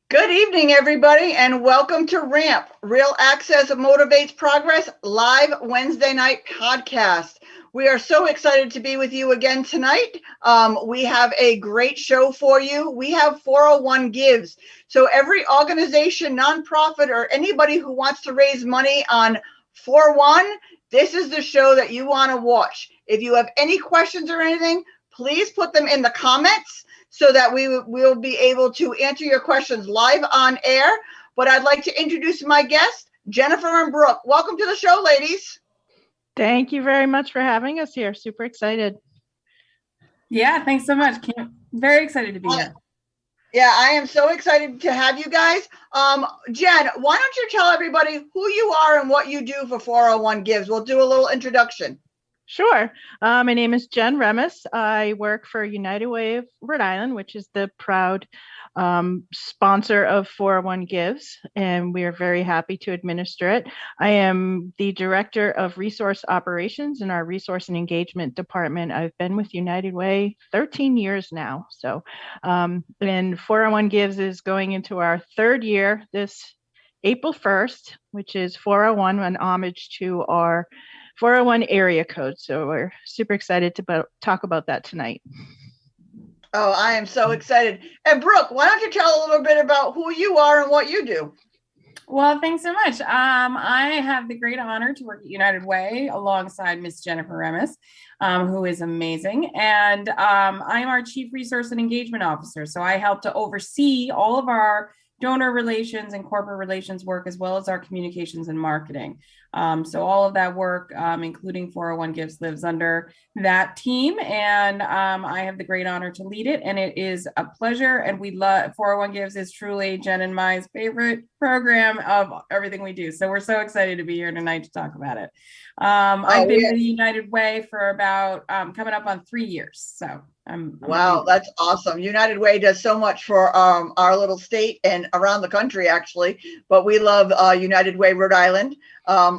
Good evening, everybody, and welcome to RAMP, Real Access Motivates Progress, live Wednesday night podcast. We are so excited to be with you again tonight. We have a great show for you. We have 401 Gives. So every organization, nonprofit, or anybody who wants to raise money on 401, this is the show that you want to watch. If you have any questions or anything, please put them in the comments so that we will be able to answer your questions live on air. But I'd like to introduce my guests, Jennifer and Brooke. Welcome to the show, ladies. Thank you very much for having us here. Super excited. Yeah, thanks so much. Very excited to be here. Yeah, I am so excited to have you guys. Jen, why don't you tell everybody who you are and what you do for 401 Gives? We'll do a little introduction. Sure. My name is Jen Remis. I work for United Way of Rhode Island, which is the proud sponsor of 401 Gives, and we are very happy to administer it. I am the Director of Resource Operations in our Resource and Engagement Department. I've been with United Way 13 years now. So, and 401 Gives is going into our third year this April 1st, which is 401, an homage to our 401 area code. So we're super excited to talk about that tonight. Oh, I am so excited. And Brooke, why don't you tell a little bit about who you are and what you do? Well, thanks so much. I have the great honor to work at United Way alongside Miss Jennifer Remis, who is amazing. And I'm our Chief Resource and Engagement Officer. So I help to oversee all of our donor relations and corporate relations work, as well as our communications and marketing. So all of that work, including 401 Gives, lives under that team. And I have the great honor to lead it. And it is a pleasure. And we love 401 Gives is truly Jen and my favorite program of everything we do. So we're so excited to be here tonight to talk about it. I've been with United Way for about coming up on 3 years. So wow, that's awesome. United Way does so much for our little state and around the country, actually. But we love United Way Rhode Island.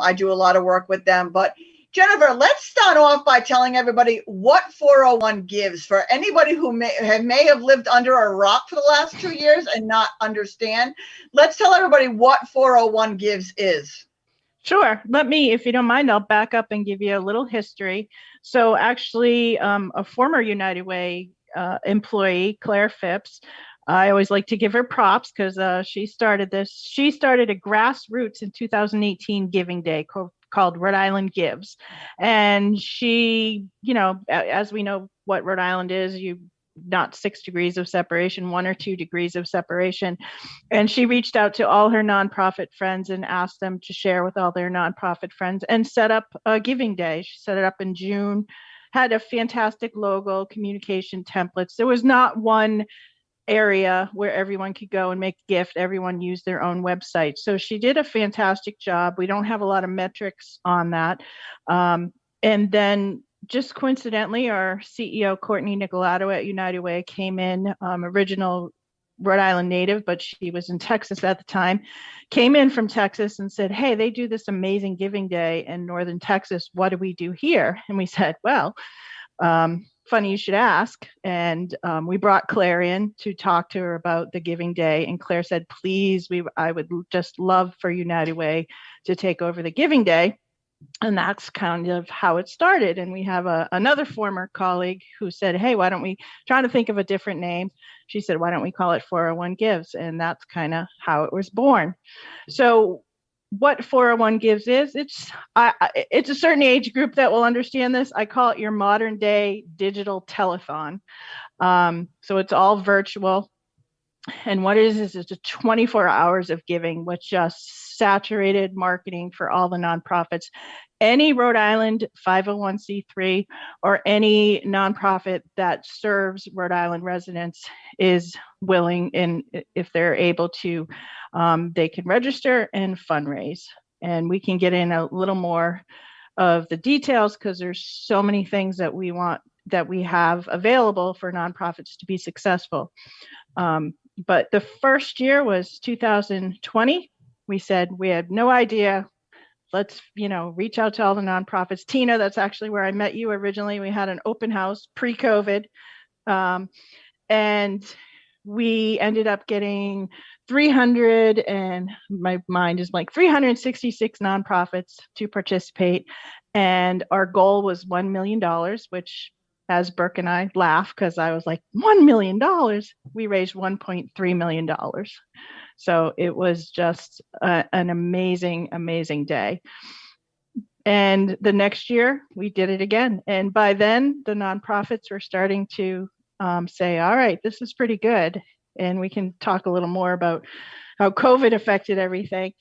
I do a lot of work with them. But Jennifer, let's start off by telling everybody what 401 Gives for anybody who may have lived under a rock for the last 2 years and not understand. Let's tell everybody what 401 Gives is. Sure. Let me, if you don't mind, I'll back up and give you a little history. So actually, a former United Way employee, Claire Phipps, I always like to give her props because she started this. She started a grassroots in 2018 Giving Day called Rhode Island Gives. And she, as we know what Rhode Island is, not 6 degrees of separation, 1 or 2 degrees of separation. And she reached out to all her nonprofit friends and asked them to share with all their nonprofit friends and set up a Giving Day. She set it up in June, had a fantastic logo, communication templates. There was not one area where everyone could go and make a gift. Everyone used their own website. So she did a fantastic job. We don't have a lot of metrics on that. And then just coincidentally, our CEO, Courtney Nicolato at United Way, came in, original Rhode Island native, but she was in Texas at the time, came in from Texas and said, hey, they do this amazing Giving Day in Northern Texas. What do we do here? And we said, well, funny you should ask. And we brought Claire in to talk to her about the Giving Day. And Claire said, please, I would just love for United Way to take over the Giving Day. And that's kind of how it started. And we have another former colleague who said, hey, why don't we try to think of a different name? She said, why don't we call it 401 Gives? And that's kind of how it was born. So what 401 Gives is, it's a certain age group that will understand this. I call it your modern day digital telethon. So it's all virtual. And what it is it's a 24 hours of giving with just saturated marketing for all the nonprofits. Any Rhode Island 501c3 or any nonprofit that serves Rhode Island residents is willing, and if they're able to, they can register and fundraise. And we can get in a little more of the details because there's so many things that we have available for nonprofits to be successful. But the first year was 2020. We said we had no idea. Let's, reach out to all the nonprofits. Tina, that's actually where I met you originally. We had an open house pre-COVID. And we ended up getting 300, and my mind is like 366 nonprofits to participate. And our goal was $1 million, which, as Brooke and I laugh, because I was like, $1 million. We raised $1.3 million. So it was just an amazing, amazing day. And the next year we did it again. And by then the nonprofits were starting to say, all right, this is pretty good. And we can talk a little more about how COVID affected everything.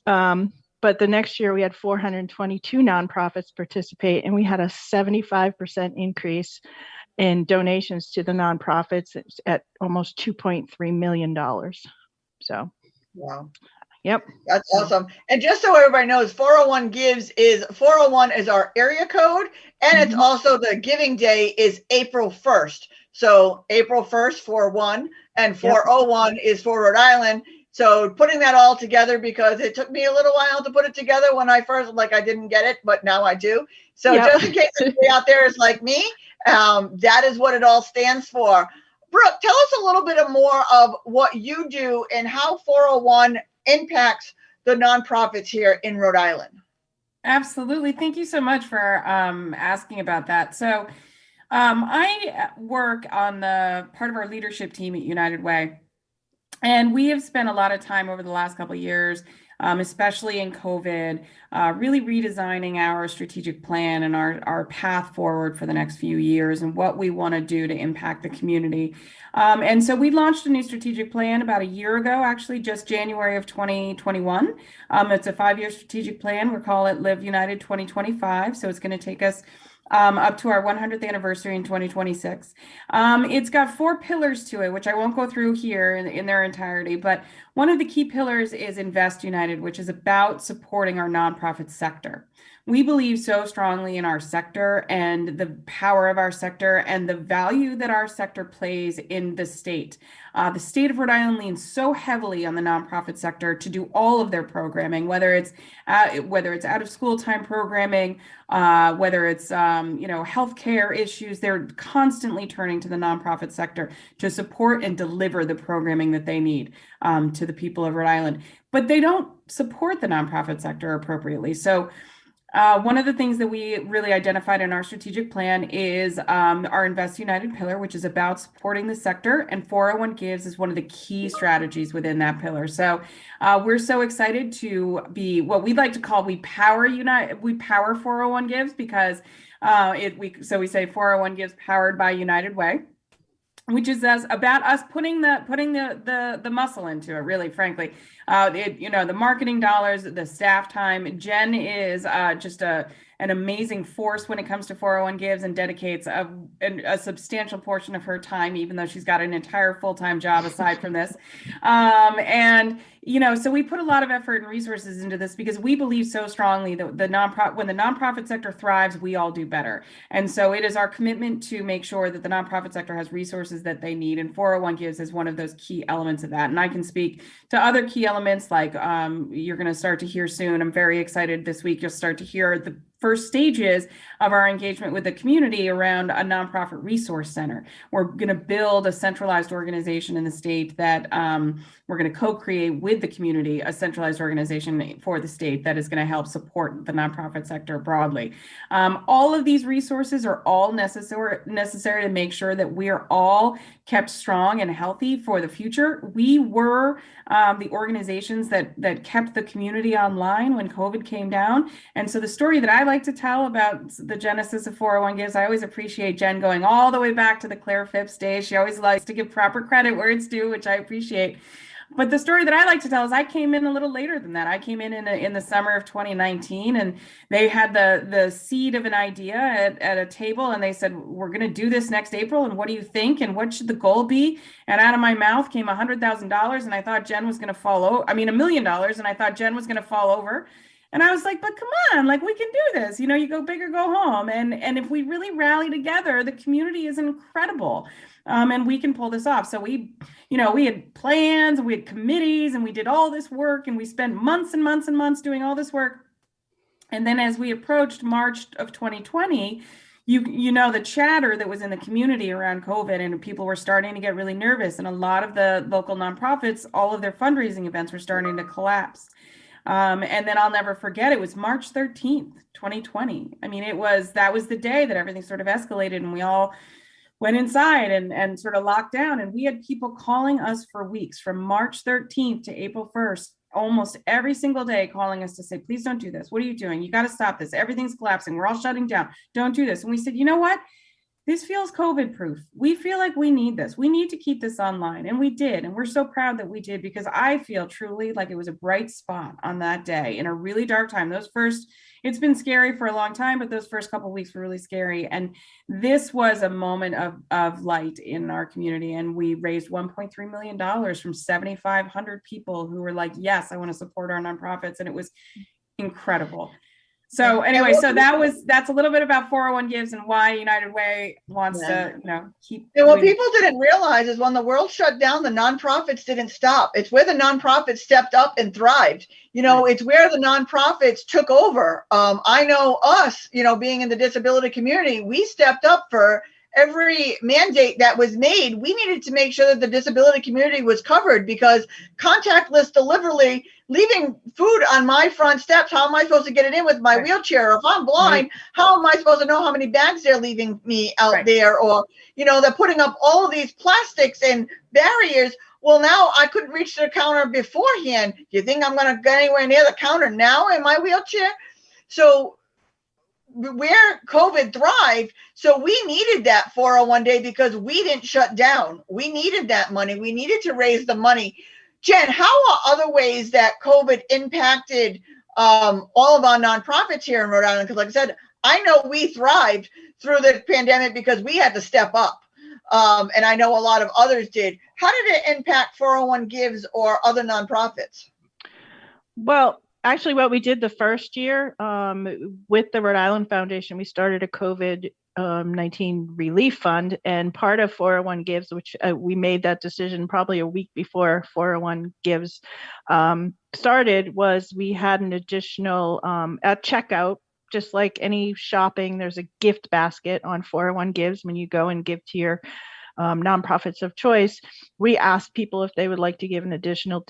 But the next year we had 422 nonprofits participate, and we had a 75% increase in donations to the nonprofits at almost $2.3 million. So, wow. Yep. That's awesome. And just so everybody knows, 401 Gives is 401 is our area code, and it's also the giving day is April 1st. So April 1st, 401, and 401 is for Rhode Island. So putting that all together, because it took me a little while to put it together when I first, like, I didn't get it, but now I do. So just in case anybody out there is like me, that is what it all stands for. Brooke, tell us a little bit more of what you do and how 401 impacts the nonprofits here in Rhode Island. Absolutely. Thank you so much for asking about that. So I work on the part of our leadership team at United Way. And we have spent a lot of time over the last couple of years, especially in COVID, really redesigning our strategic plan and our path forward for the next few years and what we want to do to impact the community. And so we launched a new strategic plan about a year ago, actually just January of 2021. It's a 5-year strategic plan. We call it Live United 2025. So it's going to take us up to our 100th anniversary in 2026. It's got 4 pillars to it, which I won't go through here in their entirety, but one of the key pillars is Invest United, which is about supporting our nonprofit sector. We believe so strongly in our sector and the power of our sector and the value that our sector plays in the state. The state of Rhode Island leans so heavily on the nonprofit sector to do all of their programming, whether it's out of school time programming, whether it's healthcare issues. They're constantly turning to the nonprofit sector to support and deliver the programming that they need to the people of Rhode Island. But they don't support the nonprofit sector appropriately. So one of the things that we really identified in our strategic plan is our Invest United pillar, which is about supporting the sector, and 401 Gives is one of the key strategies within that pillar. So we're so excited to be what we'd like to call we power 401 Gives, because we say 401 Gives powered by United Way, which is about us putting the muscle into it, really, frankly. The marketing dollars, the staff time. Jen is just an amazing force when it comes to 401 Gives and dedicates a substantial portion of her time, even though she's got an entire full-time job aside from this. So we put a lot of effort and resources into this because we believe so strongly that when the nonprofit sector thrives, we all do better. And so it is our commitment to make sure that the nonprofit sector has resources that they need, and 401 Gives is one of those key elements of that. And I can speak to other key elements like you're going to start to hear soon. I'm very excited this week. You'll start to hear the first stages of our engagement with the community around a nonprofit resource center. We're going to build a centralized organization in the state that we're going to co-create with the community, a centralized organization for the state that is going to help support the nonprofit sector broadly. All of these resources are all necessary to make sure that we are all kept strong and healthy for the future. We were the organizations that kept the community online when COVID came down. And so the story that I like to tell about the genesis of 401 Gives, I always appreciate Jen going all the way back to the Claire Phipps days. She always likes to give proper credit where it's due, which I appreciate. But the story that I like to tell is I came in a little later than that. I came in the summer of 2019, and they had the seed of an idea at a table, and they said, we're going to do this next April, and what do you think, and what should the goal be? And out of my mouth came $100,000, and I thought Jen was going to $1 million, and I thought Jen was going to fall over. And I was like, but come on, like, we can do this. You go big or go home. And if we really rally together, the community is incredible. And we can pull this off. So we had plans, we had committees, and we did all this work, and we spent months and months and months doing all this work. And then as we approached March of 2020, you know, the chatter that was in the community around COVID, and people were starting to get really nervous, and a lot of the local nonprofits, all of their fundraising events were starting to collapse. And then I'll never forget, it was March 13th, 2020. I mean, that was the day that everything sort of escalated, and we all went inside and sort of locked down. And we had people calling us for weeks, from March 13th to April 1st, almost every single day, calling us to say, please don't do this. What are you doing? You got to stop this. Everything's collapsing. We're all shutting down. Don't do this. And we said, you know what? This feels COVID proof. We feel like we need this. We need to keep this online. And we did. And we're so proud that we did, because I feel truly like it was a bright spot on that day in a really dark time. It's been scary for a long time, but those first couple of weeks were really scary. And this was a moment of light in our community. And we raised $1.3 million from 7,500 people who were like, yes, I want to support our nonprofits. And it was incredible. So anyway, that's a little bit about 401 Gives and why United Way wants to, keep. And what people didn't realize is when the world shut down, the nonprofits didn't stop. It's where the nonprofits stepped up and thrived. It's where the nonprofits took over. I know us, being in the disability community, we stepped up for every mandate that was made. We needed to make sure that the disability community was covered, because contactless delivery, leaving food on my front steps, how am I supposed to get it in with my wheelchair? If I'm blind, how am I supposed to know how many bags they're leaving me out there? Or, they're putting up all of these plastics and barriers. Well, now I couldn't reach the counter beforehand. Do you think I'm going to get anywhere near the counter now in my wheelchair? So where COVID thrived, so we needed that 401 day because we didn't shut down. We needed that money. We needed to raise the money. Jen, how are other ways that COVID impacted all of our nonprofits here in Rhode Island? Because like I said, I know we thrived through the pandemic because we had to step up. And I know a lot of others did. How did it impact 401 Gives or other nonprofits? Well, actually, what we did the first year with the Rhode Island Foundation, we started a COVID-19 relief fund, and part of 401 Gives, which we made that decision probably a week before 401 Gives started, was we had an additional at checkout, just like any shopping, there's a gift basket on 401 Gives when you go and give to your nonprofits of choice. We asked people if they would like to give an additional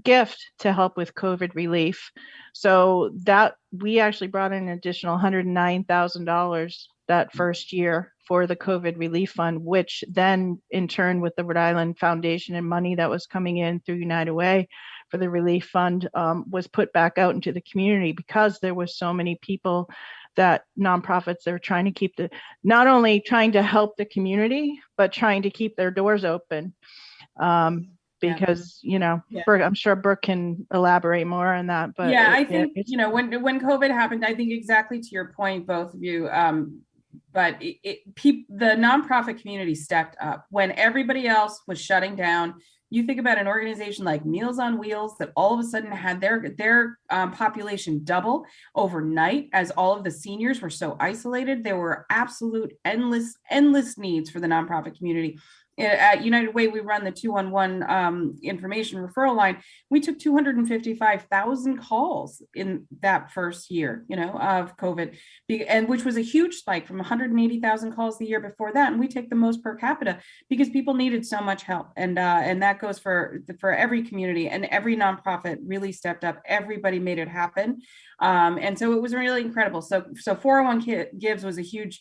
gift to help with COVID relief. So that we actually brought in an additional $109,000 that first year for the COVID relief fund, which then in turn with the Rhode Island Foundation and money that was coming in through United Way for the relief fund was put back out into the community, because there was so many people that nonprofits, they're trying to keep not only trying to help the community, but trying to keep their doors open. Because, Brooke, I'm sure Brooke can elaborate more on that. But yeah, I think, when COVID happened, I think exactly to your point, both of you, but the nonprofit community stepped up when everybody else was shutting down. You think about an organization like Meals on Wheels that all of a sudden had their population double overnight, as all of the seniors were so isolated. There were absolute endless needs for the nonprofit community. At United Way, we run the 211 information referral line. We took 255,000 calls in that first year, of COVID, and which was a huge spike from 180,000 calls the year before that. And we take the most per capita because people needed so much help, and that goes for every community, and every nonprofit really stepped up. Everybody made it happen, and so it was really incredible. So 401 Gives was a huge.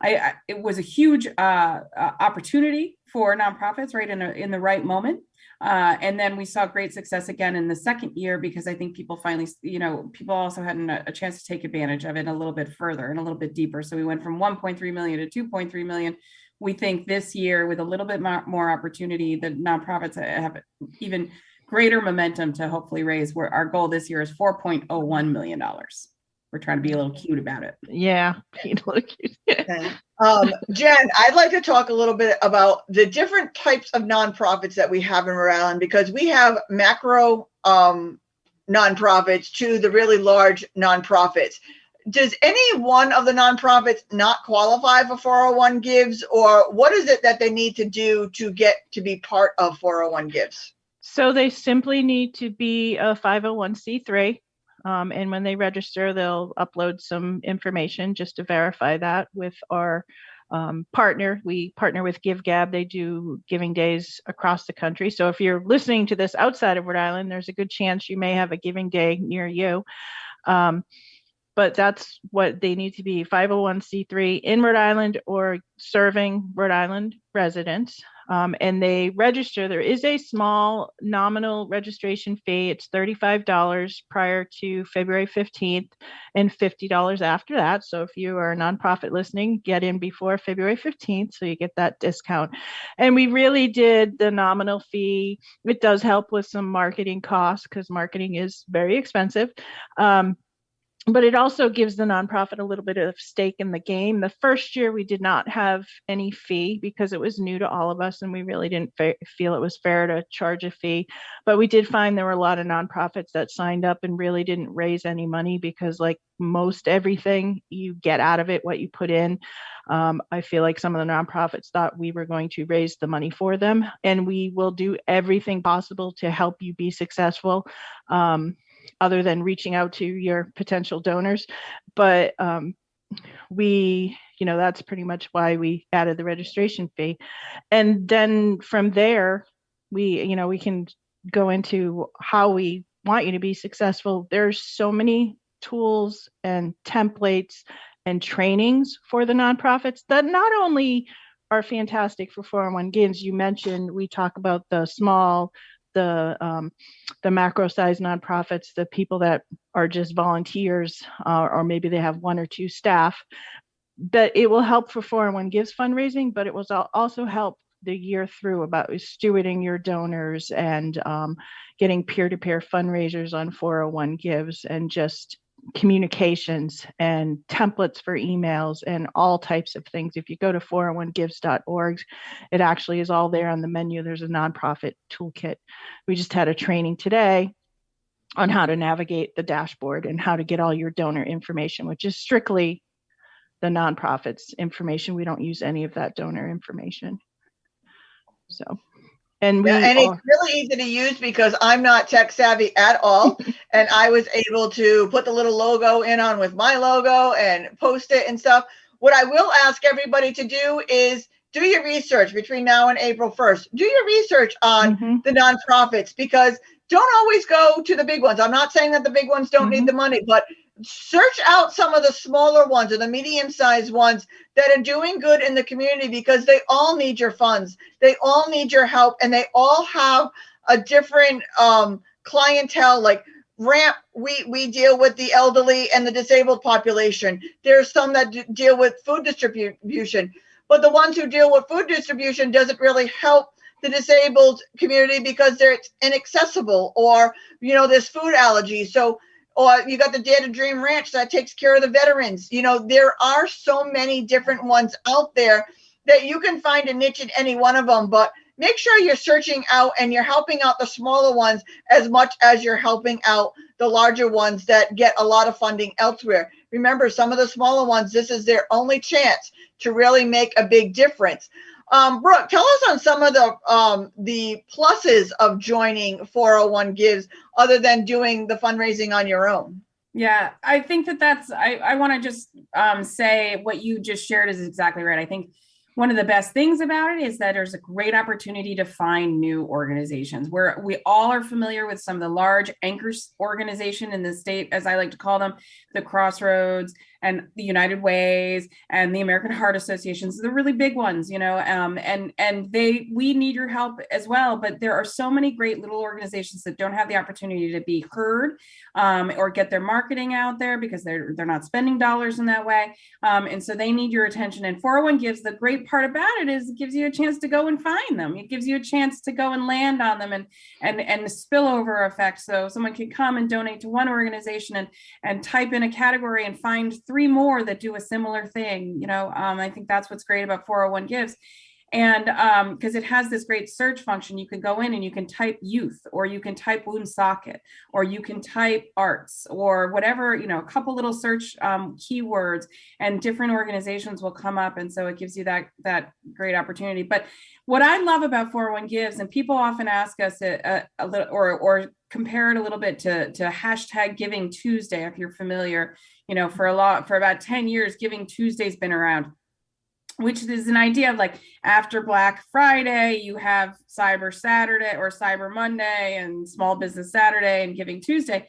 It was a huge opportunity for nonprofits, right, in the right moment. And then we saw great success again in the second year, because I think people finally, people also had a chance to take advantage of it a little bit further and a little bit deeper. So we went from 1.3 million to 2.3 million. We think this year, with a little bit more opportunity, the nonprofits have even greater momentum to hopefully raise. Where our goal this year is $4.01 million. We're trying to be a little cute about it. Yeah, being a little cute. Jen, I'd like to talk a little bit about the different types of nonprofits that we have in Rhode Island, because we have macro nonprofits to the really large nonprofits. Does any one of the nonprofits not qualify for 401 Gives, or what is it that they need to do to get to be part of 401 Gives? So they simply need to be a 501c3. And when they register, they'll upload some information just to verify that with our partner. We partner with GiveGab. They do giving days across the country. So if you're listening to this outside of Rhode Island, there's a good chance you may have a giving day near you. But that's what they need to be, 501c3 in Rhode Island or serving Rhode Island residents. And they register. There is a small nominal registration fee. It's $35 prior to February 15th and $50 after that. So if you are a nonprofit listening, get in before February 15th so you get that discount. And we really did the nominal fee. It does help with some marketing costs because marketing is very expensive. But it also gives the nonprofit a little bit of stake in the game. The first year we did not have any fee because it was new to all of us and we really didn't feel it was fair to charge a fee. But we did find there were a lot of nonprofits that signed up and really didn't raise any money because like most everything, you get out of it what you put in. I feel like some of the nonprofits thought we were going to raise the money for them, and we will do everything possible to help you be successful. Other than reaching out to your potential donors. But that's pretty much why we added the registration fee. And then from there, we can go into how we want you to be successful. There's so many tools and templates and trainings for the nonprofits that not only are fantastic for 401 gives. You mentioned, we talk about the small, the macro size nonprofits, the people that are just volunteers, or maybe they have one or two staff. But it will help for 401 gives fundraising, but it will also help the year through about stewarding your donors and getting peer-to-peer fundraisers on 401 gives, and just communications and templates for emails and all types of things. If you go to 401gives.org, it actually is all there on the menu. There's a nonprofit toolkit. We just had a training today on how to navigate the dashboard and how to get all your donor information, which is strictly the nonprofit's information. We don't use any of that donor information. So, and it's really easy to use because I'm not tech savvy at all. And I was able to put the little logo in on with my logo and post it and stuff. What I will ask everybody to do is do your research between now and April 1st. Do your research on the nonprofits, because don't always go to the big ones. I'm not saying that the big ones don't need the money, but search out some of the smaller ones or the medium-sized ones that are doing good in the community, because they all need your funds. They all need your help, and they all have a different clientele. Like RAMP, we deal with the elderly and the disabled population. There's some that deal with food distribution, but the ones who deal with food distribution doesn't really help the disabled community because they're inaccessible, or there's food allergies. So, or you got the Dare to Dream Ranch that takes care of the veterans. There are so many different ones out there that you can find a niche in any one of them, but make sure you're searching out and you're helping out the smaller ones as much as you're helping out the larger ones that get a lot of funding elsewhere. Remember, some of the smaller ones, this is their only chance to really make a big difference. Brooke, tell us on some of the pluses of joining 401 Gives other than doing the fundraising on your own. Yeah, I think I want to just say what you just shared is exactly right. I think one of the best things about it is that there's a great opportunity to find new organizations where we all are familiar with some of the large anchors organization in the state, as I like to call them, the Crossroads and the United Ways and the American Heart Associations, the really big ones, and we need your help as well. But there are so many great little organizations that don't have the opportunity to be heard or get their marketing out there because they're not spending dollars in that way. And so they need your attention. And 401 Gives, the great part about it is it gives you a chance to go and find them. It gives you a chance to go and land on them and the spillover effect. So someone can come and donate to one organization and type in a category and find 3 more that do a similar thing. I think that's what's great about 401 Gives. And because it has this great search function, you can go in and you can type youth, or you can type Woonsocket, or you can type arts, or whatever, you know, a couple little search keywords, and different organizations will come up. And so it gives you that great opportunity. But what I love about 401 Gives, and people often ask us a little, or compare it a little bit to hashtag Giving Tuesday, if you're familiar, you know, for about 10 years, Giving Tuesday's been around, which is an idea of like after Black Friday, you have Cyber Saturday or Cyber Monday and Small Business Saturday and Giving Tuesday.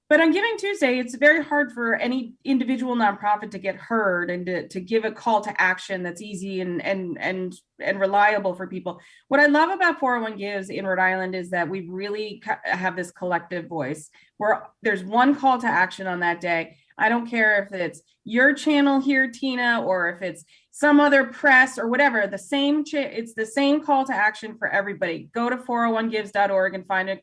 But on Giving Tuesday, it's very hard for any individual nonprofit to get heard and to give a call to action that's easy and reliable for people. What I love about 401 Gives in Rhode Island is that we really have this collective voice where there's one call to action on that day. I don't care if it's your channel here, Tina, or if it's some other press or whatever, it's the same call to action for everybody. Go to 401gives.org and find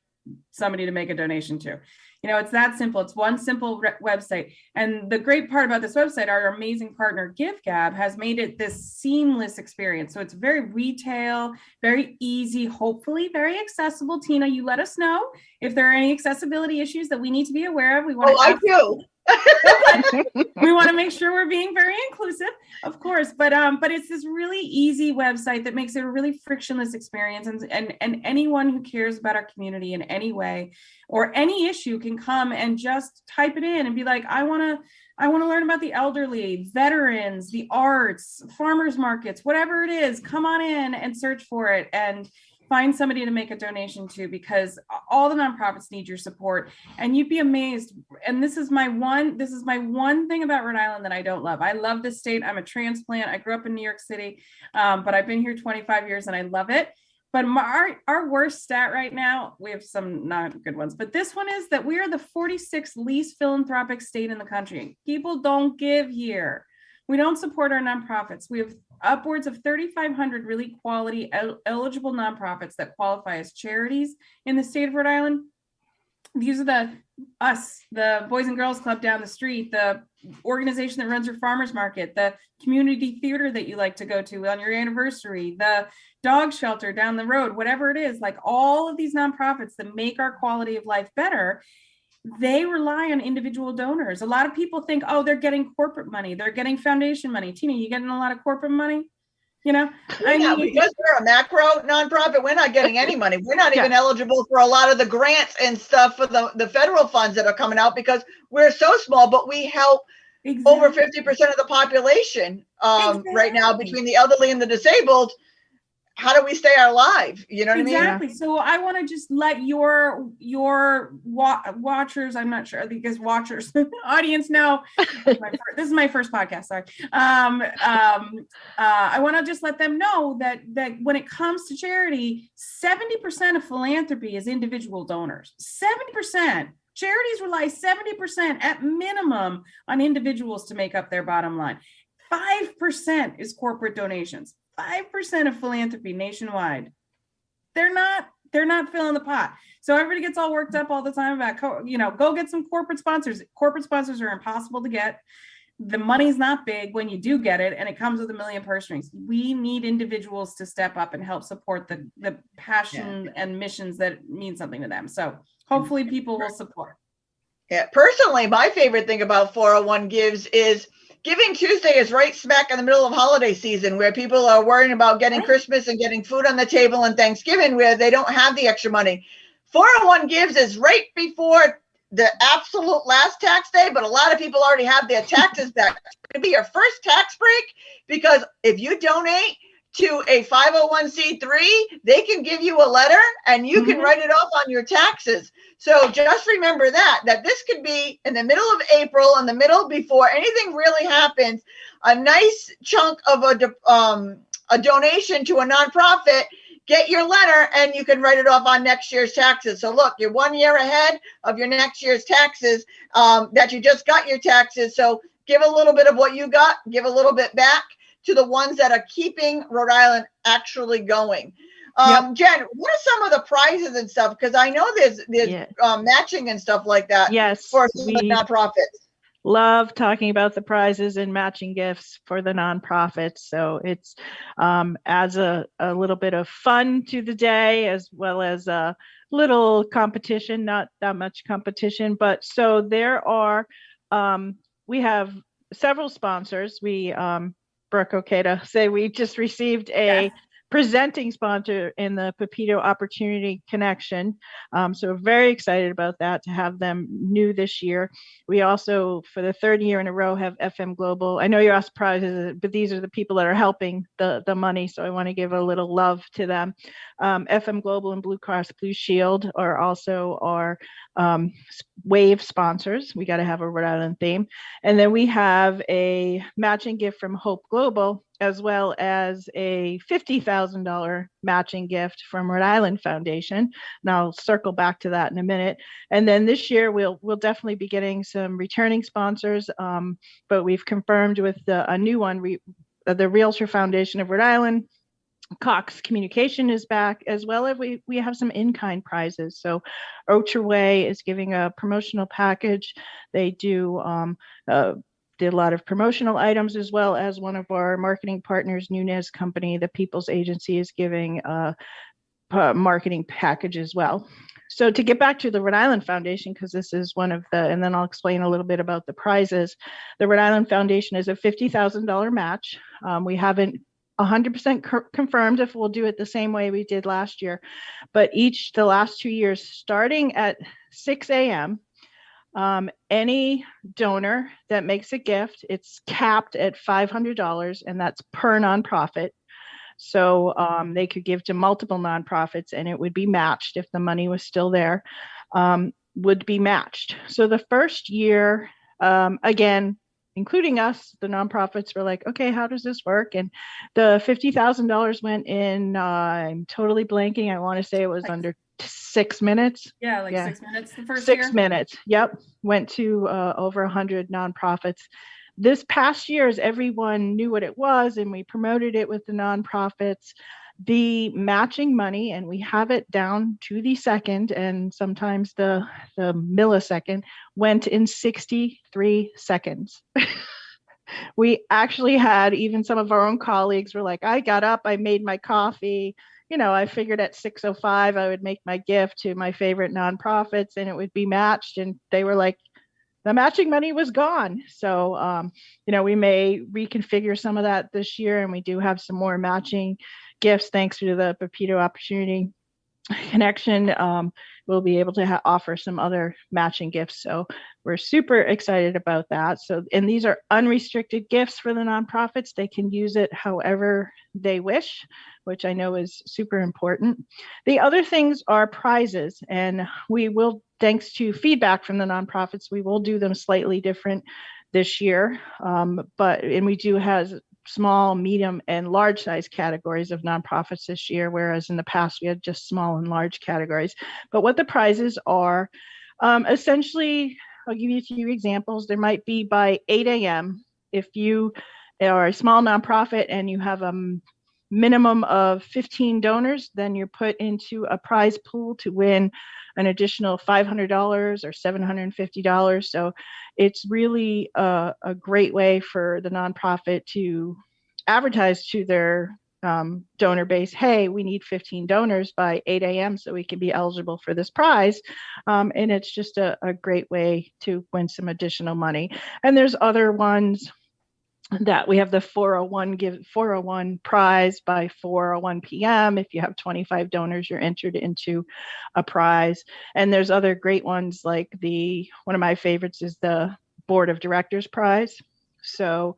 somebody to make a donation to. You know, it's that simple. It's one simple website. And the great part about this website, our amazing partner, GiveGab, has made it this seamless experience. So it's very retail, very easy, hopefully very accessible. Tina, you let us know if there are any accessibility issues that we need to be aware of. I do. We want to make sure we're being very inclusive, of course, but it's this really easy website that makes it a really frictionless experience, and anyone who cares about our community in any way or any issue can come and just type it in and be like, I want to learn about the elderly, veterans, the arts, farmers markets, whatever it is, come on in and search for it and find somebody to make a donation to, because all the nonprofits need your support. And you'd be amazed. And this is my one thing about Rhode Island that I don't love. I love this state. I'm a transplant. I grew up in New York City, but I've been here 25 years and I love it. But our worst stat right now, we have some not good ones, but this one is that we are the 46th least philanthropic state in the country. People don't give here. We don't support our nonprofits. We have upwards of 3,500 really quality eligible nonprofits that qualify as charities in the state of Rhode Island. These are the Boys and Girls Club down the street, the organization that runs your farmers market, the community theater that you like to go to on your anniversary, the dog shelter down the road, whatever it is, like all of these nonprofits that make our quality of life better. They rely on individual donors. A lot of people think, oh, they're getting corporate money. They're getting foundation money. Tina, you getting a lot of corporate money? You know, because we're a macro nonprofit, we're not getting any money. We're not even eligible for a lot of the grants and stuff for the federal funds that are coming out because we're so small, but we help over 50% of the population right now between the elderly and the disabled. How do we stay alive? You know what I mean? Exactly. So I want to just let your watchers, I'm not sure, because watchers, audience know, this is my first podcast, sorry. I want to just let them know that when it comes to charity, 70% of philanthropy is individual donors. 70%. Charities rely 70% at minimum on individuals to make up their bottom line. 5% is corporate donations. 5% of philanthropy nationwide. They're not filling the pot. So everybody gets all worked up all the time about, go get some corporate sponsors. Corporate sponsors are impossible to get. The money's not big when you do get it, and it comes with a million purse strings. We need individuals to step up and help support the passion and missions that mean something to them. So hopefully people will support. Yeah, personally, my favorite thing about 401 Gives is Giving Tuesday is right smack in the middle of holiday season where people are worrying about getting Christmas and getting food on the table and Thanksgiving where they don't have the extra money. 401 Gives is right before the absolute last tax day, but a lot of people already have their taxes back. It could be your first tax break because if you donate to a 501c3, they can give you a letter and you can write it off on your taxes. So just remember that this could be in the middle of April, in the middle before anything really happens, a nice chunk of a donation to a nonprofit, get your letter and you can write it off on next year's taxes. So look, you're 1 year ahead of your next year's taxes that you just got your taxes. So give a little bit of what you got, give a little bit back to the ones that are keeping Rhode Island actually going. Jen, what are some of the prizes and stuff? Because I know there's matching and stuff like that. Yes, for the nonprofits. love talking about the prizes and matching gifts for the nonprofits. So it's adds a little bit of fun to the day, as well as a little competition, not that much competition. But so there are, we have several sponsors. Brooke, okay to say we just received a Yes. presenting sponsor in the Pepito Opportunity Connection. So we're very excited about that, to have them new this year. We also, for the third year in a row, have FM Global. I know you asked prizes, but these are the people that are helping the money. So I want to give a little love to them. FM Global and Blue Cross Blue Shield are also our wave sponsors. We got to have a Rhode Island theme. And then we have a matching gift from Hope Global, as well as a $50,000 matching gift from Rhode Island Foundation. And I'll circle back to that in a minute. And then this year we'll definitely be getting some returning sponsors, but we've confirmed with a new one, the Realtor Foundation of Rhode Island. Cox Communication is back, as well as we have some in-kind prizes. So Outrage is giving a promotional package. They do did a lot of promotional items, as well as one of our marketing partners, Nunez Company, the People's Agency, is giving a marketing package as well. So to get back to the Rhode Island Foundation, because this is one of the, and then I'll explain a little bit about the prizes. The Rhode Island Foundation is a $50,000 match. We haven't 100% confirmed if we'll do it the same way we did last year, but the last 2 years, starting at 6 a.m., any donor that makes a gift, it's capped at $500, and that's per nonprofit. So they could give to multiple nonprofits, and it would be matched if the money was still there, would be matched. So the first year, again, including us, the nonprofits were like, okay, how does this work? And the $50,000 went in, I'm totally blanking. I want to say it was under 6 minutes. Yeah, 6 minutes the first year. 6 minutes. Yep. Went to over 100 nonprofits. This past year, as everyone knew what it was and we promoted it with the nonprofits, the matching money, and we have it down to the second and sometimes the millisecond, went in 63 seconds. We actually had, even some of our own colleagues were like, I got up, I made my coffee. I figured at 6:05 I would make my gift to my favorite nonprofits and it would be matched. And they were like, the matching money was gone. So, we may reconfigure some of that this year, and we do have some more matching gifts thanks to the Pepito Opportunity Connection. We'll be able to offer some other matching gifts. So we're super excited about that. So, and these are unrestricted gifts for the nonprofits. They can use it however they wish, which I know is super important. The other things are prizes, and we will, thanks to feedback from the nonprofits, we will do them slightly different this year. And we do have small, medium, and large size categories of nonprofits this year, whereas in the past we had just small and large categories. But what the prizes are, essentially, I'll give you a few examples. There might be by 8 a.m. if you are a small nonprofit and you have a minimum of 15 donors, then you're put into a prize pool to win an additional $500 or $750. So it's really a great way for the nonprofit to advertise to their donor base, hey, we need 15 donors by 8 a.m. so we can be eligible for this prize. And it's just a great way to win some additional money. And there's other ones that we have the 401 prize by 4:01 p.m. If you have 25 donors, you're entered into a prize. And there's other great ones, like one of my favorites is the Board of Directors prize. So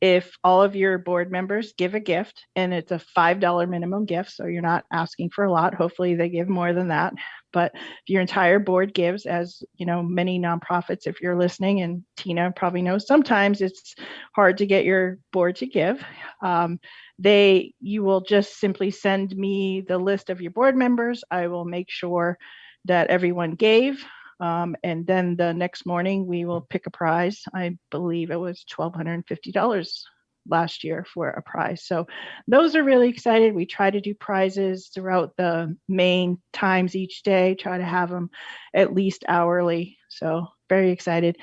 if all of your board members give a gift, and it's a $5 minimum gift, so you're not asking for a lot. Hopefully they give more than that. But if your entire board gives, as many nonprofits, if you're listening, and Tina probably knows, sometimes it's hard to get your board to give. You will just simply send me the list of your board members. I will make sure that everyone gave. And then the next morning we will pick a prize. I believe it was $1,250 last year for a prize. So those are really excited. We try to do prizes throughout the main times each day, try to have them at least hourly. So very excited.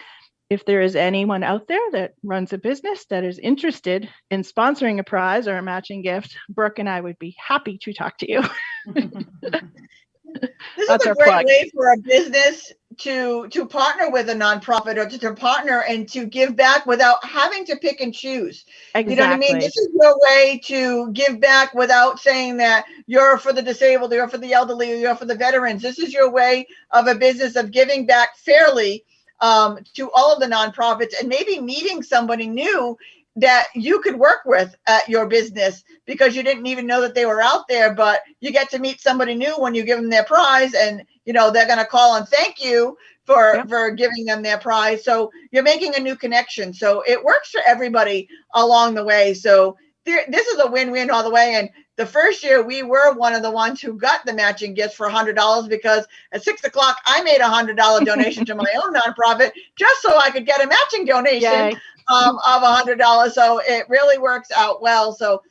if there is anyone out there that runs a business that is interested in sponsoring a prize or a matching gift, Brooke and I would be happy to talk to you. This That's is a our great plug. way for a business to partner with a nonprofit or to partner and to give back without having to pick and choose. Exactly. You know what I mean? This is your way to give back without saying that you're for the disabled, you're for the elderly, or you're for the veterans. This is your way of a business of giving back fairly to all of the nonprofits, and maybe meeting somebody new that you could work with at your business because you didn't even know that they were out there, but you get to meet somebody new when you give them their prize, and they're going to call and thank you for giving them their prize. So you're making a new connection. So it works for everybody along the way. So this is a win-win all the way. And the first year we were one of the ones who got the matching gifts for $100 because at 6 o'clock I made a $100 donation to my own nonprofit just so I could get a matching donation of $100. So it really works out well. So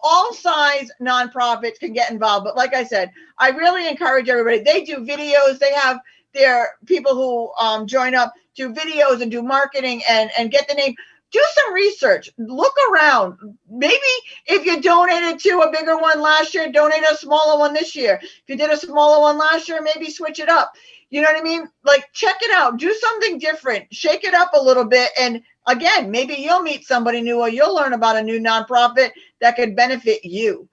all size nonprofits can get involved. But like I said, I really encourage everybody. They do videos. They have their people who join up, do videos and do marketing and get the name. Do some research. Look around. Maybe if you donated to a bigger one last year, donate a smaller one this year. If you did a smaller one last year, maybe switch it up. You know what I mean? Like, check it out. Do something different. Shake it up a little bit. And again, maybe you'll meet somebody new or you'll learn about a new nonprofit that could benefit you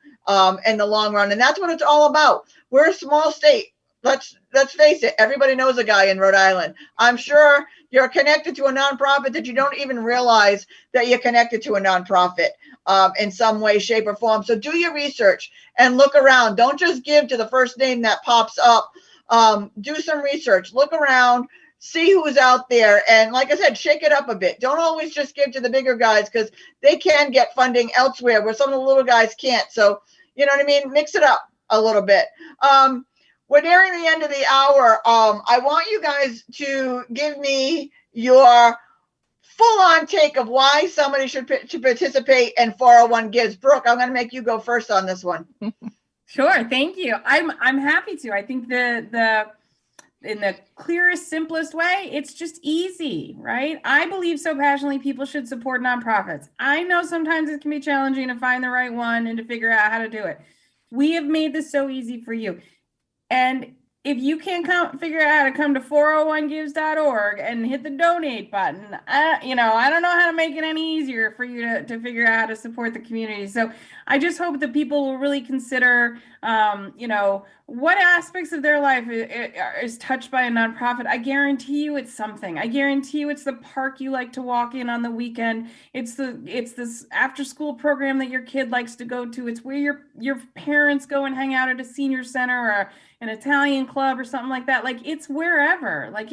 in the long run. And that's what it's all about. We're a small state. Let's face it. Everybody knows a guy in Rhode Island. I'm sure you're connected to a nonprofit that you don't even realize that you're connected to a nonprofit in some way, shape, or form. So do your research and look around. Don't just give to the first name that pops up. Do some research. Look around. See who's out there. And like I said, shake it up a bit. Don't always just give to the bigger guys because they can get funding elsewhere where some of the little guys can't. So, you know what I mean? Mix it up a little bit. We're nearing the end of the hour. I want you guys to give me your full-on take of why somebody should participate in 401 gives. Brooke, I'm going to make you go first on this one. Sure, thank you. I'm happy to. I think the in the clearest, simplest way, it's just easy, right? I believe so passionately people should support nonprofits. I know sometimes it can be challenging to find the right one and to figure out how to do it. We have made this so easy for you. And if you can't figure out how to come to 401gives.org and hit the donate button, I don't know how to make it any easier for you to figure out how to support the community. So I just hope that people will really consider, what aspects of their life is touched by a nonprofit. I guarantee you it's something. I guarantee you it's the park you like to walk in on the weekend. It's this after school program that your kid likes to go to. It's where your parents go and hang out at a senior center or an Italian club or something like that. Like, it's wherever. Like,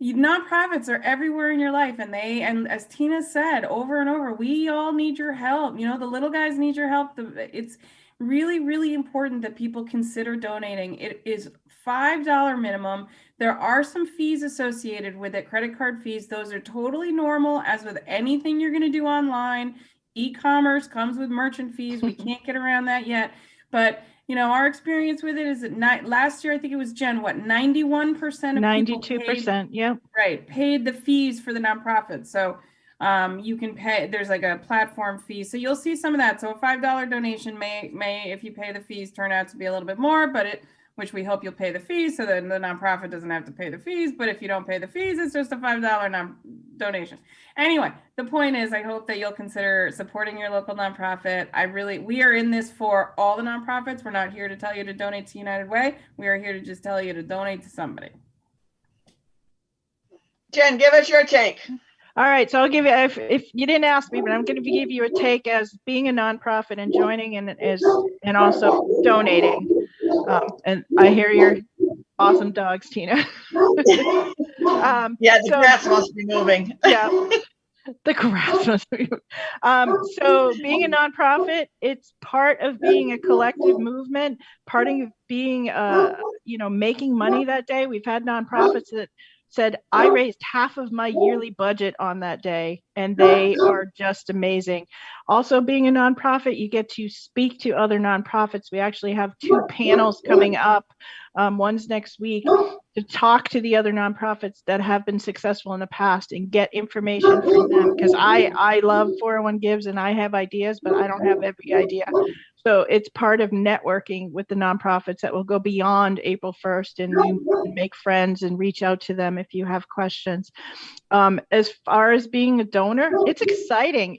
nonprofits are everywhere in your life, and as Tina said over and over, we all need your help. The little guys need your help. It's really, really important that people consider donating. It is $5 minimum. There are some fees associated with it, credit card fees. Those are totally normal, as with anything you're going to do online. E-commerce comes with merchant fees. We can't get around that yet, but our experience with it is that last year, I think it was, Jen, 91% of 92%, paid the fees for the nonprofit. So you can pay, there's like a platform fee. So you'll see some of that. So a $5 donation may, if you pay the fees, turn out to be a little bit more, which we hope you'll pay the fees so that the nonprofit doesn't have to pay the fees. But if you don't pay the fees, it's just a $5 donation. Anyway, the point is, I hope that you'll consider supporting your local nonprofit. We are in this for all the nonprofits. We're not here to tell you to donate to United Way. We are here to just tell you to donate to somebody. Jen, give us your take. All right, so I'll give you, if you didn't ask me, but I'm going to give you a take as being a nonprofit and joining and also donating. And I hear your awesome dogs, Tina. The grass must be moving. Yeah, the grass must be moving. So being a nonprofit, it's part of being a collective movement, part of being, making money that day. We've had nonprofits that said, I raised half of my yearly budget on that day, and they are just amazing. Also, being a nonprofit, you get to speak to other nonprofits. We actually have 2 panels coming up. One's next week to talk to the other nonprofits that have been successful in the past and get information from them, because I love 401 Gives and I have ideas, but I don't have every idea. So it's part of networking with the nonprofits that will go beyond April 1st, and you can make friends and reach out to them if you have questions. As far as being a donor, it's exciting.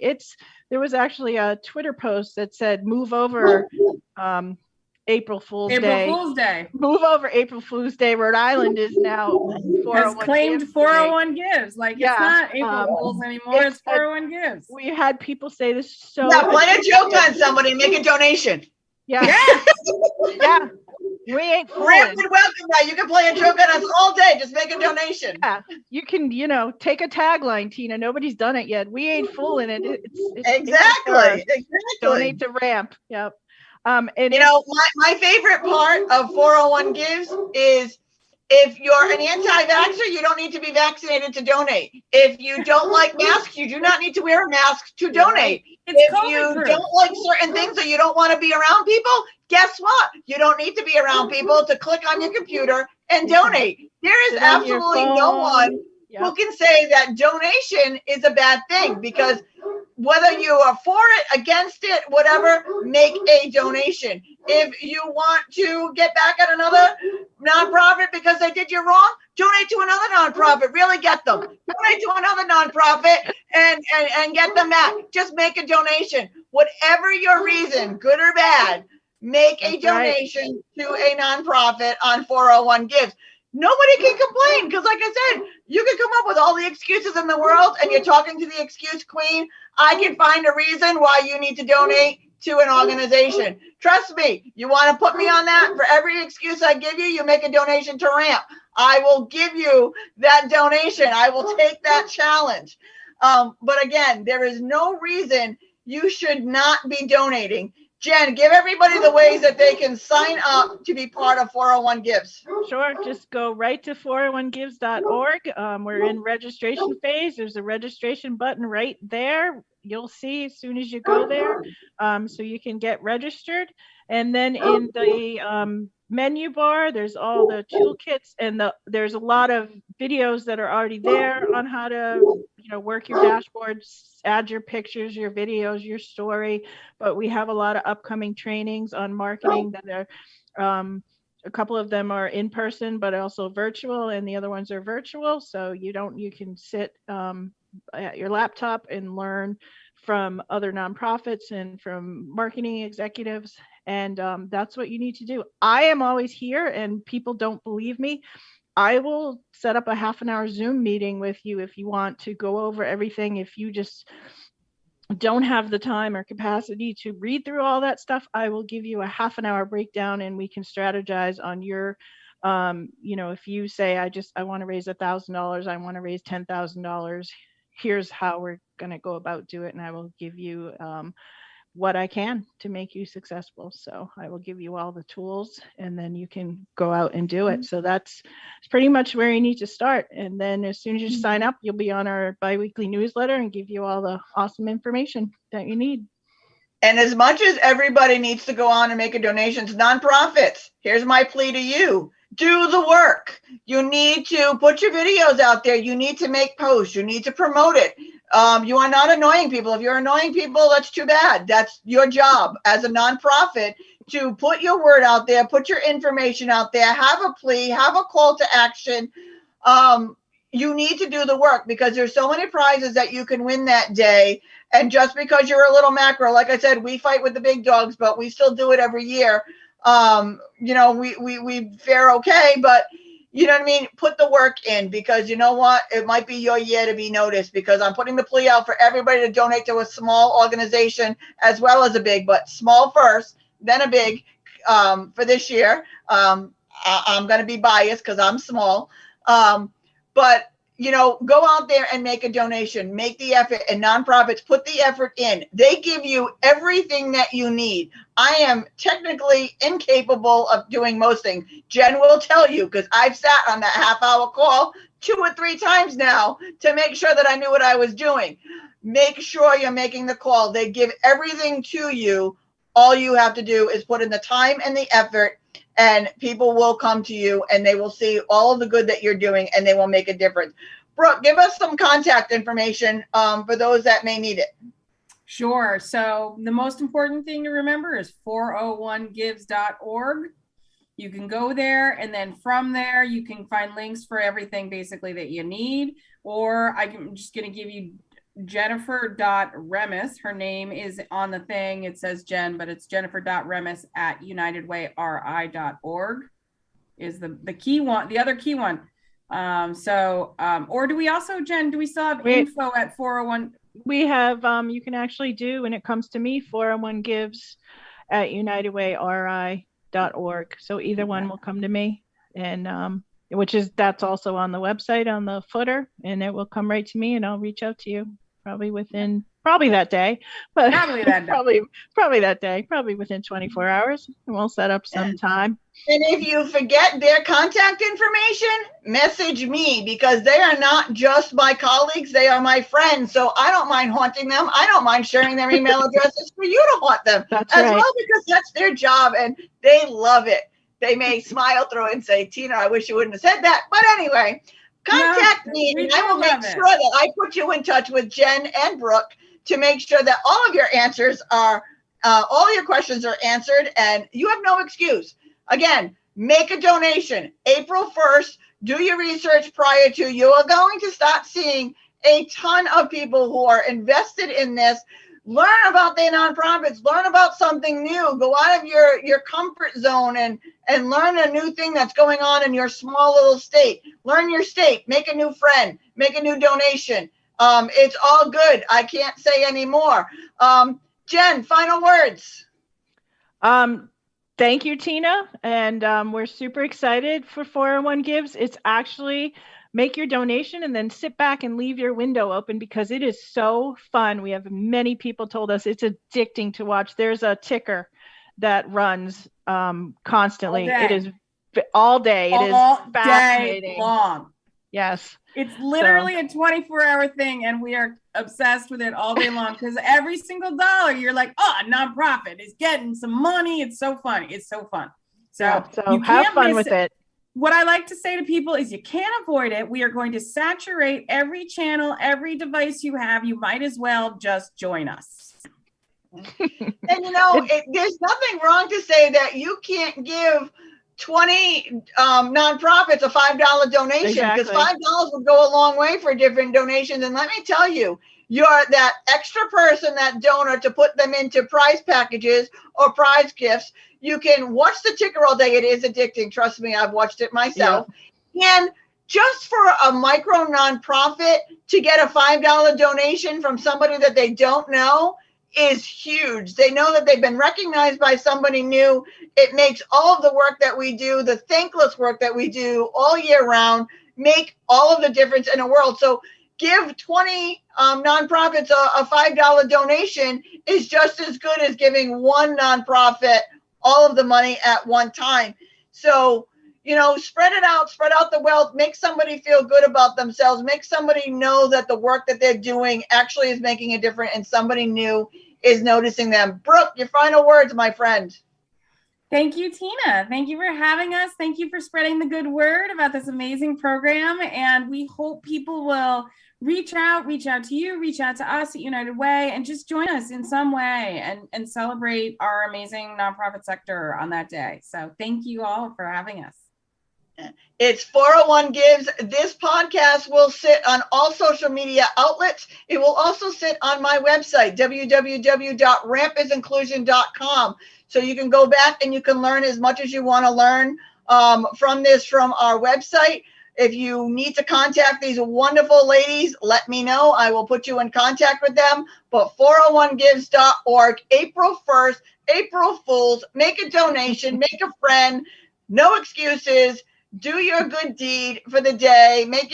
There was actually a Twitter post that said, move over April Fool's Day. Move over April Fool's Day. Rhode Island is now 401 has claimed Gives 401 Gives. Like, it's not April Fool's anymore. It's 401 Gives. We had people say this so. Yeah, play a joke on somebody, make a donation. Yeah. Yeah. We ain't fooling. Ramp and welcome now. You can play a joke on us all day. Just make a donation. Yeah, you can, take a tagline, Tina. Nobody's done it yet. We ain't fooling it. It's exactly. Donate to Ramp. Yep. And my favorite part of 401 Gives is, if you're an anti-vaxxer, you don't need to be vaccinated to donate. If you don't like masks, you do not need to wear a mask to donate. If you don't like certain things or you don't want to be around people, guess what? You don't need to be around people to click on your computer and donate. There is absolutely no one who can say that donation is a bad thing, because whether you are for it, against it, whatever, make a donation. If you want to get back at another nonprofit because they did you wrong, donate to another nonprofit. Really get them. Donate to another nonprofit and get them back. Just make a donation. Whatever your reason, good or bad, make a donation to a nonprofit on 401 Gives. Nobody can complain, because like I said, you can come up with all the excuses in the world, and you're talking to the excuse queen. I can find a reason why you need to donate to an organization. Trust me, you want to put me on that? For every excuse I give you, you make a donation to Ramp. I will give you that donation. I will take that challenge. But again, there is no reason you should not be donating. Jen, give everybody the ways that they can sign up to be part of 401 Gives. Sure. Just go right to 401gives.org. We're in registration phase. There's a registration button right there. You'll see as soon as you go there. So you can get registered. And then in the menu bar, there's all the toolkits, and there's a lot of videos that are already there on how to work your dashboards, add your pictures, your videos, your story. But we have a lot of upcoming trainings on marketing that are a couple of them are in person but also virtual, and the other ones are virtual, so you can sit at your laptop and learn from other nonprofits and from marketing executives. And that's what you need to do. I am always here, and people don't believe me. I will set up a half an hour Zoom meeting with you if you want to go over everything. If you just don't have the time or capacity to read through all that stuff, I will give you a half an hour breakdown, and we can strategize on your, if you say, I want to raise $1,000, I want to raise $10,000, here's how we're going to go about do it. And I will give you what I can to make you successful. So I will give you all the tools, and then you can go out and do it. So that's pretty much where you need to start. And then as soon as you sign up, you'll be on our biweekly newsletter and give you all the awesome information that you need. And as much as everybody needs to go on and make a donation to nonprofits, here's my plea to you. Do the work. You need to put your videos out there. You need to make posts. You need to promote it. You are not annoying people. If you're annoying people, that's too bad. That's your job as a nonprofit, to put your word out there, put your information out there, have a plea, have a call to action. You need to do the work, because there's so many prizes that you can win that day. And just because you're a little macro, like I said, we fight with the big dogs, but we still do it every year. We fare okay, but you know what I mean? Put the work in, because you know what? It might be your year to be noticed, because I'm putting the plea out for everybody to donate to a small organization as well as a big, but small first, then a big, for this year. I'm going to be biased because I'm small. But go out there and make a donation, make the effort, and nonprofits put the effort in. They give you everything that you need. I am technically incapable of doing most things. Jen will tell you, because I've sat on that half-hour call 2 or 3 times now to make sure that I knew what I was doing. Make sure you're making the call. They give everything to you All you have to do is put in the time and the effort, and people will come to you and they will see all of the good that you're doing and they will make a difference. Brooke, give us some contact information for those that may need it. Sure. So the most important thing to remember is 401gives.org. You can go there, and then from there, you can find links for everything basically that you need. Or I'm just going to give you Jennifer.Remis. Her name is on the thing. It says Jen, but it's Jennifer.Remis at UnitedWayRI.org is the key one, the other key one. Or do we also, Jen, do we still have info at 401? We have, you can actually do, when it comes to me, 401 gives at UnitedWayRI.org. So either one will come to me, and that's also on the website on the footer, and it will come right to me, and I'll reach out to you probably that day, but probably that day, probably within 24 hours, and we'll set up some time. And if you forget their contact information, message me, because they are not just my colleagues, they are my friends. So I don't mind haunting them. I don't mind sharing their email addresses for you to haunt them well, because that's their job and they love it. They may smile through it and say, Tina, I wish you wouldn't have said that. But anyway, contact me and I will make sure that I put you in touch with Jen and Brooke to make sure that all of your answers are, all your questions are answered and you have no excuse. Again, make a donation. April 1st, do your research prior to. You are going to start seeing a ton of people who are invested in this. Learn about their nonprofits. Learn about something new. Go out of your comfort zone and learn a new thing that's going on in your small little state. Learn your state. Make a new friend. Make a new donation. It's all good. I can't say any more. Jen, final words. Thank you, Tina. And we're super excited for 401 Gives. It's actually make your donation and then sit back and leave your window open because it is so fun. We have many people told us it's addicting to watch. There's a ticker that runs constantly. It is all day. It is fascinating. Day long. Yes. It's literally a 24-hour thing, and we are obsessed with it all day long because every single dollar you're like, oh, a nonprofit is getting some money. It's so fun. It's so fun. So you have fun with it. What I like to say to people is you can't avoid it. We are going to saturate every channel, every device you have. You might as well just join us. And there's nothing wrong to say that you can't give 20 nonprofits a $5 donation because $5 would go a long way for different donations. And let me tell you, you're that extra person, that donor, to put them into prize packages or prize gifts. You can watch the ticker all day. It is addicting. Trust me, I've watched it myself. Yeah. And just for a micro nonprofit to get a $5 donation from somebody that they don't know is huge. They know that they've been recognized by somebody new. It makes all of the work that we do, the thankless work that we do all year round, make all of the difference in the world. So give 20 nonprofits a $5 donation is just as good as giving one nonprofit all of the money at one time. So, spread it out, spread out the wealth, make somebody feel good about themselves, make somebody know that the work that they're doing actually is making a difference and somebody new is noticing them. Brooke, your final words, my friend. Thank you, Tina. Thank you for having us. Thank you for spreading the good word about this amazing program. And we hope people will reach out to you, reach out to us at United Way, and just join us in some way and celebrate our amazing nonprofit sector on that day. So thank you all for having us. It's 401 Gives. This podcast will sit on all social media outlets. It will also sit on my website, www.rampisinclusion.com. So you can go back and you can learn as much as you want to learn from our website. If you need to contact these wonderful ladies, let me know. I will put you in contact with them. But 401gives.org, April 1st, April Fools, make a donation, make a friend, no excuses. Do your good deed for the day. Give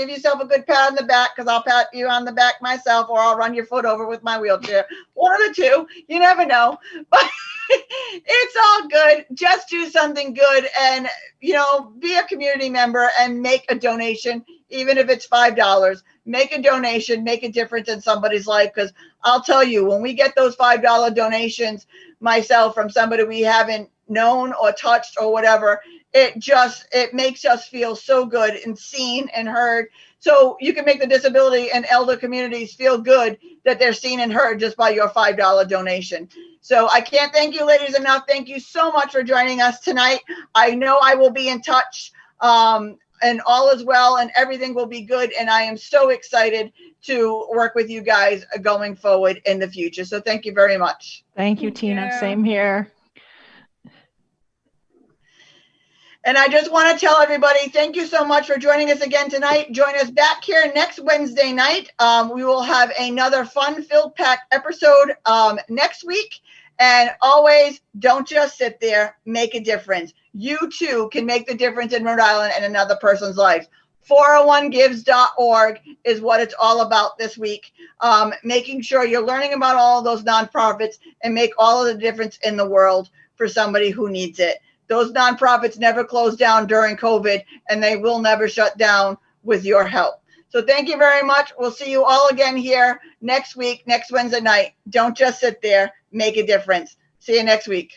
yourself a good pat on the back, because I'll pat you on the back myself, or I'll run your foot over with my wheelchair. One of the two. You never know. But it's all good. Just do something good and, be a community member and make a donation, even if it's $5. Make a donation, make a difference in somebody's life. Because I'll tell you, when we get those $5 donations myself from somebody we haven't known or touched or whatever, it makes us feel so good and seen and heard. So you can make the disability and elder communities feel good that they're seen and heard just by your $5 donation. So I can't thank you, ladies, enough. Thank you so much for joining us tonight. I know I will be in touch, and all is well, and everything will be good. And I am so excited to work with you guys going forward in the future. So thank you very much. Thank you, Tina. Same here. And I just want to tell everybody, thank you so much for joining us again tonight. Join us back here next Wednesday night. We will have another fun-filled packed episode next week. And always, don't just sit there, make a difference. You too can make the difference in Rhode Island and another person's life. 401gives.org is what it's all about this week. Making sure you're learning about all of those nonprofits and make all of the difference in the world for somebody who needs it. Those nonprofits never closed down during COVID, and they will never shut down with your help. So thank you very much. We'll see you all again here next week, next Wednesday night. Don't just sit there. Make a difference. See you next week.